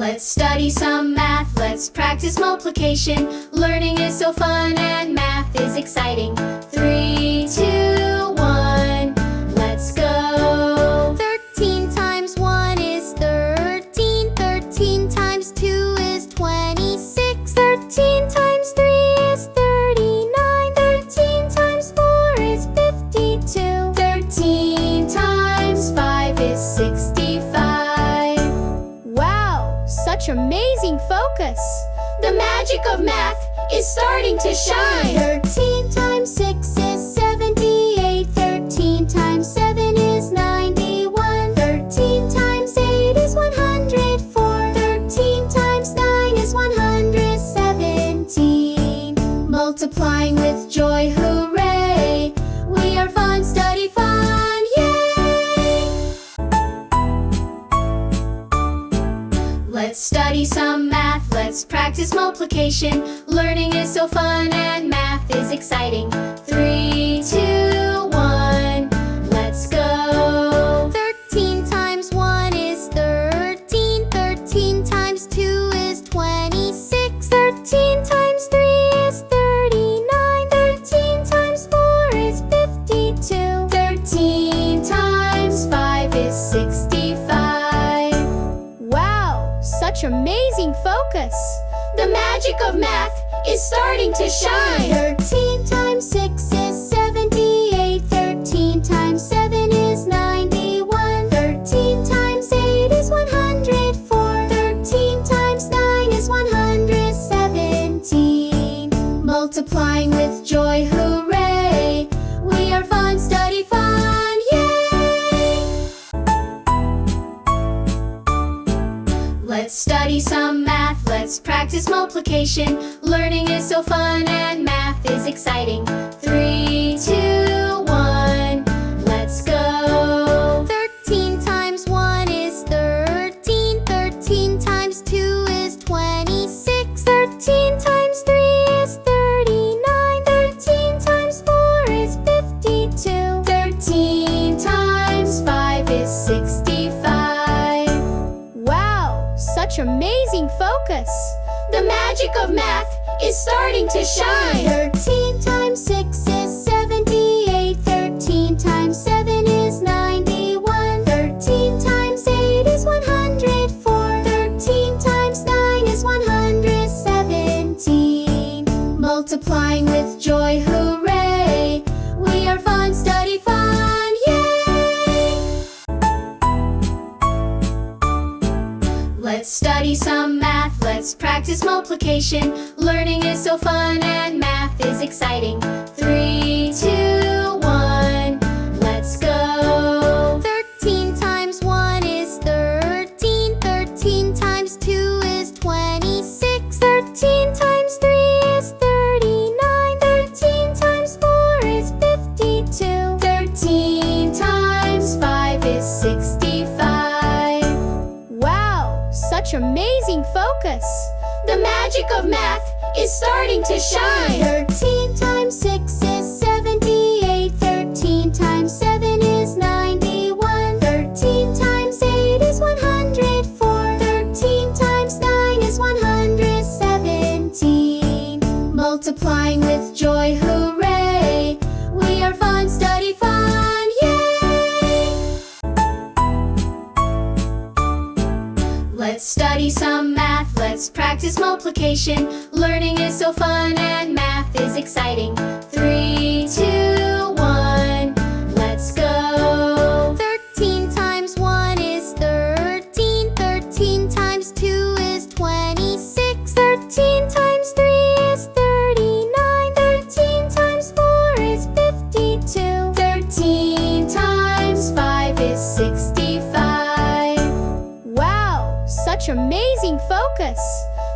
Let's study some math, let's practice multiplication. Learning is so fun and math is exciting. 3, 2, 1, let's go. 13 times 1 is 13. 13 times 2 is 26. 13 times 3 is 39. 13 times 4 is 52. 13 times 5 is 65. Wow, such amazing focus! The magic of math is starting to shine. 13 times 6 is 78. 13 times 7 is 91. 13 times 8 is 104. 13 times 9 is 117. Multiplying with joy, hooray! We are fun, study fun, yay! Let's study some math, let's practice multiplication. Learning is so fun and math is exciting. 3, 2, 1, let's go. 13 times 1 is 13. 13 times 2 is 26. 13 times 3 is 39. 13 times 4 is 52. 13 times 5 is 65. Wow, such amazing focus! The magic of math is starting to shine. 13 times 6 is 78. 13 times 7 is 91. 13 times 8 is 104. 13 times 9 is 117. Multiplying with joy, hooray! We are fun, study fun, yay! Let's study some math, let's practice multiplication. Learning is so fun and math is exciting. 3, 2, 1, let's go. 13 times 1 is 13. 13 times 2 is 26. 13 times 3 is 39. 13 times 4 is 52. 13 times 5 is 65. Wow, such amazing focus! The magic of math is starting to shine. 13 times 6 is 78. 13 times 7 is 91. 13 times 8 is 104. 13 times 9 is 117. Multiplying with joy, hooray! We are fun, study fun, yay! Let's study some math, let's practice multiplication. Learning is so fun and math is exciting. 3, 2, 1, let's go. 13 times 1 is 13. 13 times 2 is 26. 13 times 3 is 39. 13 times 4 is 52. 13 times 5 is 65. Wow, such amazing focus! The magic of math is starting to shine. 13 times 6 is 78. 13 times 7 is 91. 13 times 8 is 104. 13 times 9 is 117. Multiplying with joy, hooray! We are fun, study fun, yay! Let's study some math, let's practice multiplication. Learning is so fun and math is exciting. 3, 2, 1, let's go. 13 times 1 is 13. 13 times 2 is 26. 13 times 3 is 39. 13 times 4 is 52. 13 times 5 is 65. Wow, such amazing focus!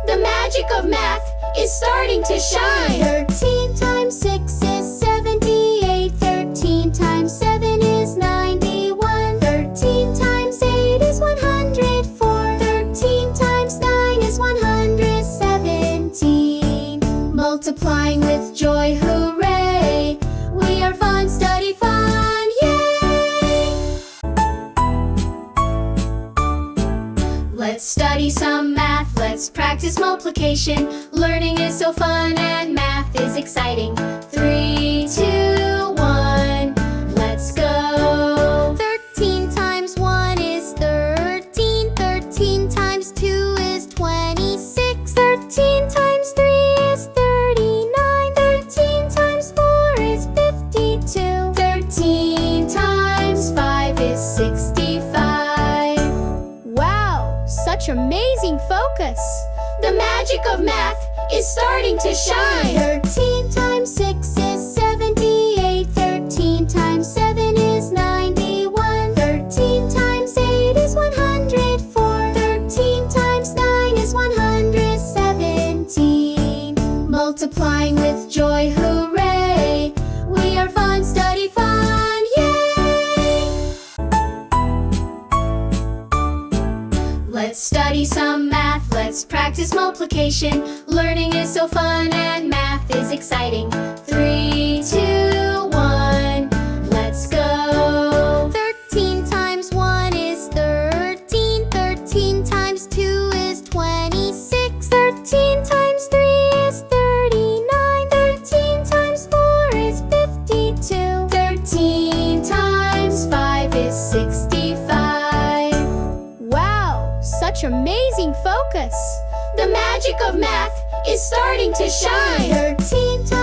The magic of math is starting to shine. 13 times 6 is 78. 13 times 7 is 91. 13 times 8 is 104. 13 times 9 is 117. Multiplying with joy, hooray! We are fun, study fun, yay! Let's study some math, let's practice multiplication. Learning is so fun and math is exciting. 3, 2, 1, let's go. 13 times 1 is 13. 13 times 2 is 26. 13 times 3 is 39. 13 times 4 is 52. 13 times 5 is 65. Wow, such amazing focus! The magic of math is starting to shine. 13 times 6 is 78. 13 times 7 is 91. 13 times 8 is 104. 13 times 9 is 117. Multiplying with joy, hooray! We are fun, study fun, yay! Let's study some math, let's practice multiplication. Learning is so fun and math is exciting. 3, 2, 1, let's go. 13 times 1 is 13. 13 times 2 is 26. 13 times 3 is 39. 13 times 4 is 52. 13 times 5 is 65. Wow, such amazing focus! The magic of math is starting to shine. 13 times